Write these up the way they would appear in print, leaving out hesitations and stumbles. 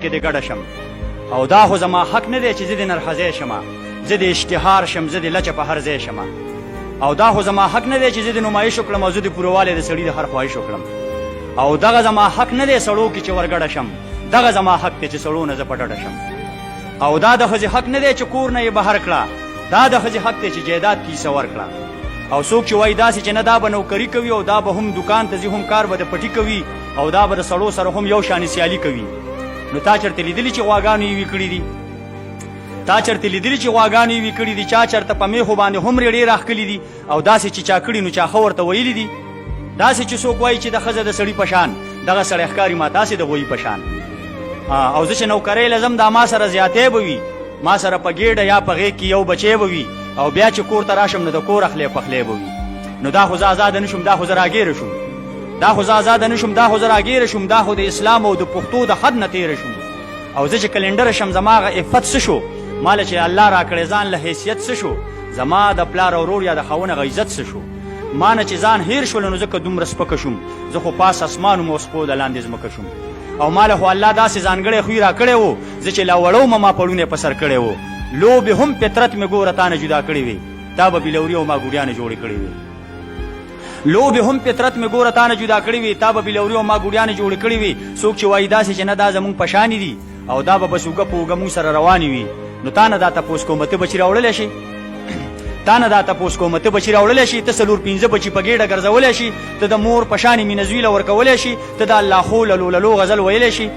کې د ګډه شم او دا خو زما حق نه دی چې زه د نرخځی شمه زه د اشتهار شم زه د لچه په هر ځای شمه او دا خو زما حق نه دی چې زه د نمایش وکړم او زه د پورووالی د سړي د هر خواهش وکړم او دغه زما حق نه دی سړو کې چې ورګډه شم دغه زما حق دی چې سړو نه زه په ډډه شم او دا د ښځې حق نه دی چې کور نه یې بهر کړه دا د ښځې حق دی چې جایداد کیسه ورکړه او څوک چې وایي داسې چې نه دا به نوکري کوي او دا به هم دکان ته ځي هم کار به د پټي کوي او دا به د سړو سره هم یو شانې سیالي کوي نو تا چېرته لیدلي چې غواګانو یې وي کړي دي تا چېرته لیدلي چې غواګانو یې وي کړي دي چا چېرته په میخو باندې هومرې ډېر راښکلي دي او داسې چې چا کړي نو چا ښه ورته ویلي دي داسې چې څوک وایي چې د ښځه د سړي په شان دغه سړی ښکاري ما تاسې د غویي په شان او زه چې نوکرۍ لزم دا ما سره زیاتی به وي ما سره په ګېډه یا په غېږ کې یو بچی به وي او بیا چې کور ته راشم نو د کور اخلی پخلی به وي نو دا خو زه ازاده نه شم دا خو زه راګیره شم دا خو زه ازاده نه شم دا خو زه راګیره شم دا خو د اسلام او د پښتو د حد نه تېره شم او زه چې کلنډره شم زما هغه عفت څه شو ما له چې الله راکړی ځان له حیثیت څه شو زما د پلار او ورور یا د خاوند هغه عزت څه شو ما نه چې ځان هیر شول نو ځکه دومره سپکه شوم زه خو پاس اسمان وم او سپو د لاندې ځمکه شوم او ما له خو الله داسې ځانګړی خوی را کړی و زه چې لا وړو ما پړونه په سر کړی و لوبې هم فطرت مې ګوره تا نه جدا کړې وې تا به بلوري او ما ګوډیانې جوړې کړې وې لوبې هم فطرت مې ګوره تا نه جدا کړې وې تا به بلوري او ما ګوډیانې جوړې کړې وې څوک چې وایي داسې چې نه دا زمونږ په شانې دي او دا به بس اوږه په اوږه مونږ سره روانې وي نو تا نه دا تپوس کوم ته بچي راوړلی شي تا نه دا تپوس کوم ته بچي راوړلی شي ته 4-5 بچي په ګېډه ګرځولی شي ته د مور په شانې مینه زوی له ورکولی شي ته د الله خو للو غزل ویلی شي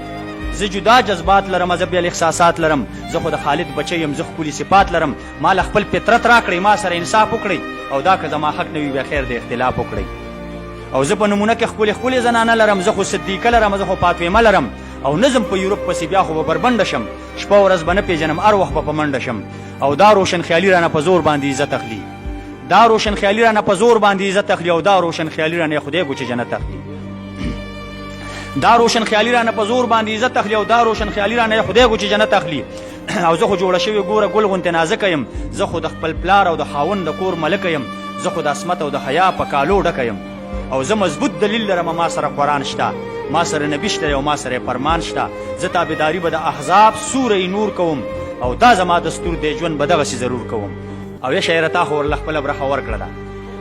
زه جدا جذبات لرم زه بیا احساسات لرم زه خو د خالد بچی یم زه ښکلي صفات لرم ما له خپل فطرت راکړئ ما سره انصاف وکړئ او دا که زما حق نه وي بیا خیر د اختلاف وکړئ او زه په نمونه کې ښکلې زنانه لرم زه خو صدیقه لرم زه خو فاطمه لرم او نظم په یورپ پسې بیا خو به بربنډه شم شپه ورځ به نه پېژنم هر وخت به په منډه شم او دا روشن خیالي رانه په زور باندې عزت اخلي دا روشن خیالي رانه په زور باندې عزت اخلي او دا روشن خیالي رانه خدای ګو چې جنت اخلي دا روشن خیالي رانه په زور باندې عزت اخلي او دا روشن خیالي رانه خدای ګو چې جنت اخلي او زه خو جوړه شوې ګوره ګل غوندې نازکه یم زه خو د خپل پلار او د خاوند د کور ملکه یم زه خو د عصمت او د حیا په کالو ډکه یم او زه مضبوط دلیل لرم ما سره قرآن شته ما سره نبي شته او ما سره فرمان شته زه تابعداري به د احزاب سوره نور کوم او دا زما دستور دی ژوند به دغسې ضرور کوم او یا شاعره تا خو ورله خپله برخه ورکړله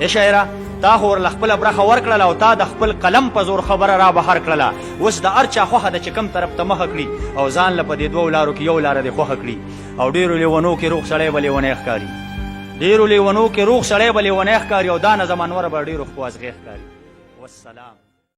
یا شاعره تا خو ورله خپله برخه ورکړله او تا د خپل قلم په زور خبره را بهر کړله اوس د هر چا خوښه ده چې کوم طرف ته مخه کړي او ځان له په دې دوو لارو کې یو لاره دې خوښه کړي او ډېرو لیونو کې روغ سړی به لیونی ښکاري ډېرو لیونو کې روغ سړی به لیونی ښکاري او دا نه زمانوره به ډېرو خپو ازغې ښکاري والسلام